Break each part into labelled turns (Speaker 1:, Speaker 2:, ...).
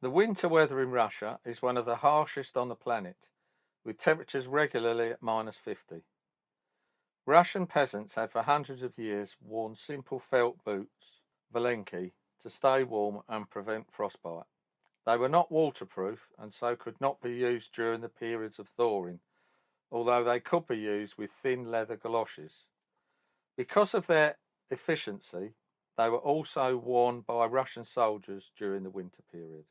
Speaker 1: The winter weather in Russia is one of the harshest on the planet, with temperatures regularly at -50. Russian peasants had for hundreds of years worn simple felt boots, valenki, to stay warm and prevent frostbite. They were not waterproof and so could not be used during the periods of thawing, although they could be used with thin leather galoshes. Because of their efficiency, they were also worn by Russian soldiers during the winter period.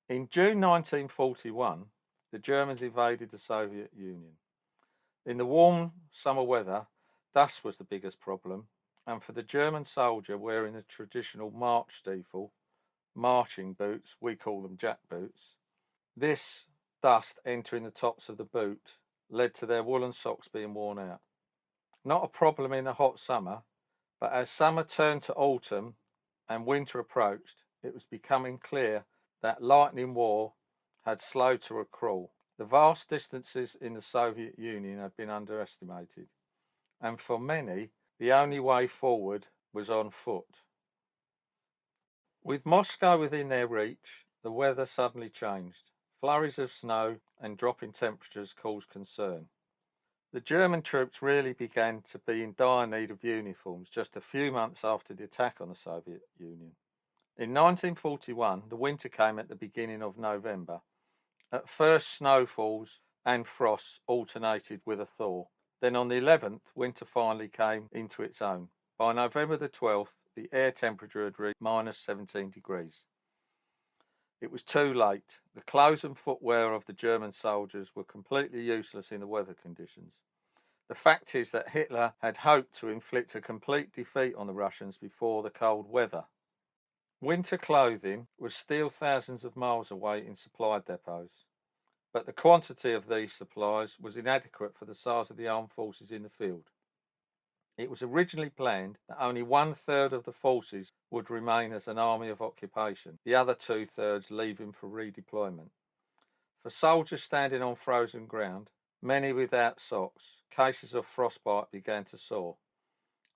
Speaker 1: In June 1941, the Germans invaded the Soviet Union. In the warm summer weather, dust was the biggest problem, and for the German soldier wearing the traditional march stiefel, marching boots, we call them jack boots, this dust entering the tops of the boot led to their woolen socks being worn out. Not a problem in the hot summer, but as summer turned to autumn and winter approached, it was becoming clear that lightning war had slowed to a crawl. The vast distances in the Soviet Union had been underestimated, and for many, the only way forward was on foot. With Moscow within their reach, the weather suddenly changed. Flurries of snow and dropping temperatures caused concern. The German troops really began to be in dire need of uniforms just a few months after the attack on the Soviet Union. In 1941, the winter came at the beginning of November. At first, snowfalls and frosts alternated with a thaw. Then on the 11th, winter finally came into its own. By November the 12th, the air temperature had reached -17 degrees. It was too late. The clothes and footwear of the German soldiers were completely useless in the weather conditions. The fact is that Hitler had hoped to inflict a complete defeat on the Russians before the cold weather. Winter clothing was still thousands of miles away in supply depots, but the quantity of these supplies was inadequate for the size of the armed forces in the field. It was originally planned that only 1/3 of the forces would remain as an army of occupation, the other 2/3 leaving for redeployment. For soldiers standing on frozen ground, many without socks, cases of frostbite began to soar.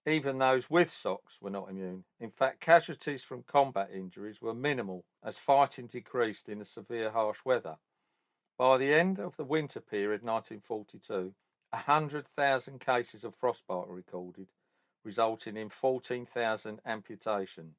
Speaker 1: Even those with socks were not immune. In fact, casualties from combat injuries were minimal as fighting decreased in the severe harsh weather. By the end of the winter period, 1942, 100,000 cases of frostbite were recorded, resulting in 14,000 amputations,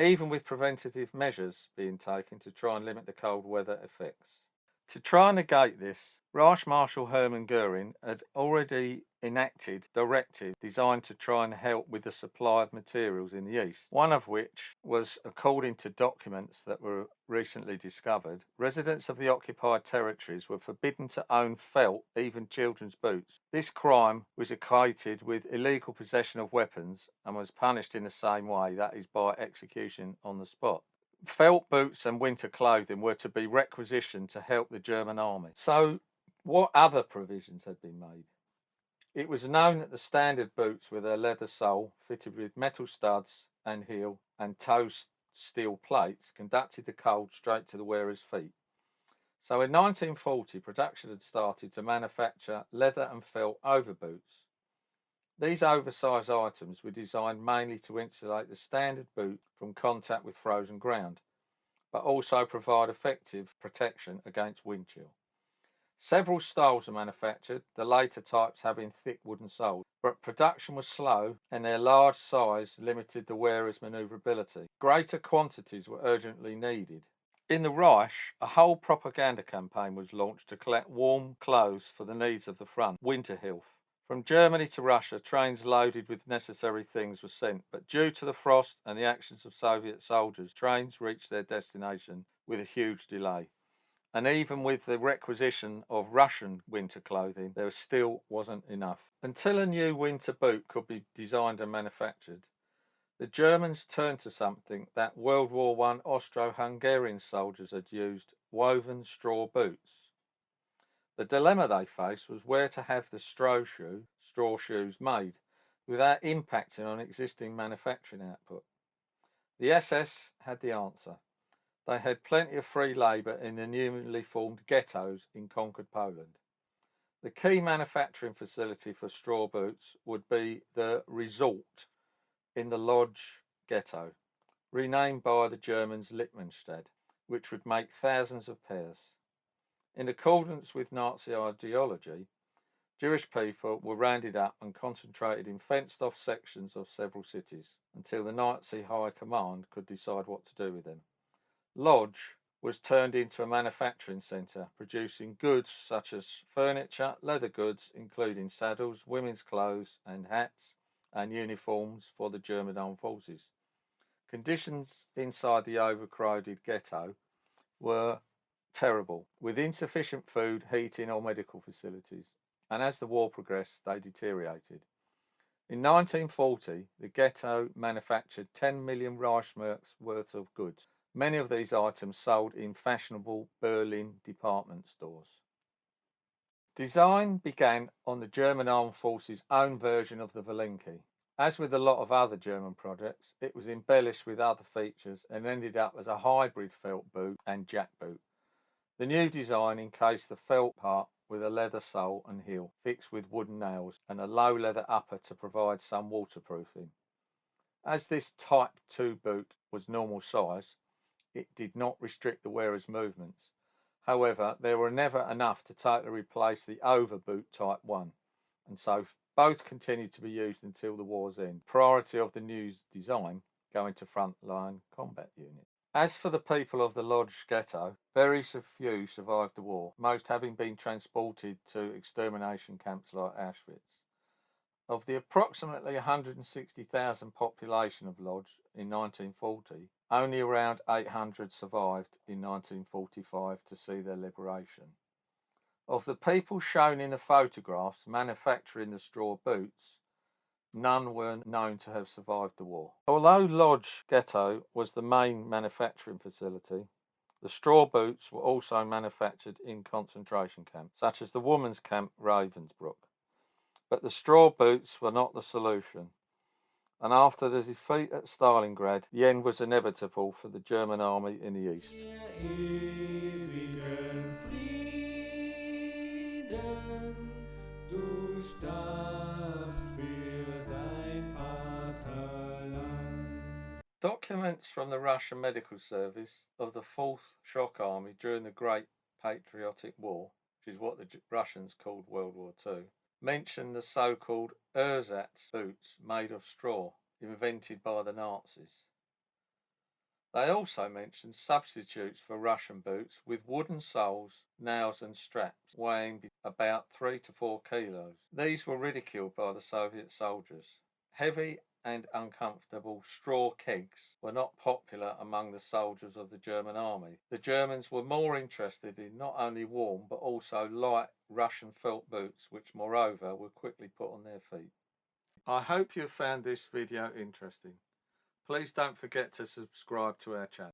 Speaker 1: even with preventative measures being taken to try and limit the cold weather effects. To try and negate this, Reich Marshal Hermann Goering had already enacted directives designed to try and help with the supply of materials in the East, one of which was, according to documents that were recently discovered, residents of the occupied territories were forbidden to own felt, even children's boots. This crime was equated with illegal possession of weapons and was punished in the same way, that is, by execution on the spot. Felt boots and winter clothing were to be requisitioned to help the German army. So, what other provisions had been made? It was known that the standard boots with their leather sole, fitted with metal studs and heel and toe steel plates, conducted the cold straight to the wearer's feet. So in 1940, production had started to manufacture leather and felt overboots. These oversized items were designed mainly to insulate the standard boot from contact with frozen ground, but also provide effective protection against wind chill. Several styles were manufactured, the later types having thick wooden soles, but production was slow and their large size limited the wearer's manoeuvrability. Greater quantities were urgently needed. In the Reich, a whole propaganda campaign was launched to collect warm clothes for the needs of the front, winter health. From Germany to Russia, trains loaded with necessary things were sent, but due to the frost and the actions of Soviet soldiers, trains reached their destination with a huge delay. And even with the requisition of Russian winter clothing, there still wasn't enough. Until a new winter boot could be designed and manufactured, the Germans turned to something that World War I Austro-Hungarian soldiers had used: woven straw boots. The dilemma they faced was where to have the straw shoes made without impacting on existing manufacturing output. The SS had the answer. They had plenty of free labour in the newly formed ghettos in conquered Poland. The key manufacturing facility for straw boots would be the Resort in the Lodz ghetto. renamed by the Germans Lippmannsted, which would make thousands of pairs. In accordance with Nazi ideology, Jewish people were rounded up and concentrated in fenced-off sections of several cities until the Nazi High Command could decide what to do with them. Lodz was turned into a manufacturing centre, producing goods such as furniture, leather goods, including saddles, women's clothes and hats, and uniforms for the German armed forces. Conditions inside the overcrowded ghetto were terrible, with insufficient food, heating or medical facilities, and as the war progressed, they deteriorated. In 1940, the ghetto manufactured 10 million Reichsmarks worth of goods. Many of these items sold in fashionable Berlin department stores. Design began on the German Armed Forces' own version of the Valinki. As with a lot of other German projects, it was embellished with other features and ended up as a hybrid felt boot and jackboot. The new design encased the felt part with a leather sole and heel, fixed with wooden nails, and a low leather upper to provide some waterproofing. As this Type 2 boot was normal size, it did not restrict the wearer's movements. However, there were never enough to totally replace the overboot Type 1, and so both continued to be used until the war's end, priority of the new design going to frontline combat units. As for the people of the Lodz ghetto, very few survived the war, most having been transported to extermination camps like Auschwitz. Of the approximately 160,000 population of Lodz in 1940, only around 800 survived in 1945 to see their liberation. Of the people shown in the photographs manufacturing the straw boots, none were known to have survived the war. Although Lodz ghetto was the main manufacturing facility, the straw boots were also manufactured in concentration camps, such as the women's camp Ravensbrück. But the straw boots were not the solution, and after the defeat at Stalingrad, the end was inevitable for the German army in the east. Documents from the Russian Medical Service of the 4th Shock Army during the Great Patriotic War, which is what the Russians called World War II, mention the so-called ersatz boots made of straw, invented by the Nazis. They also mention substitutes for Russian boots with wooden soles, nails and straps, weighing about 3 to 4 kilos. These were ridiculed by the Soviet soldiers. Heavy and uncomfortable straw kegs were not popular among the soldiers of the German army. The Germans were more interested in not only warm but also light Russian felt boots, which moreover were quickly put on their feet. I hope you found this video interesting. Please don't forget to subscribe to our channel.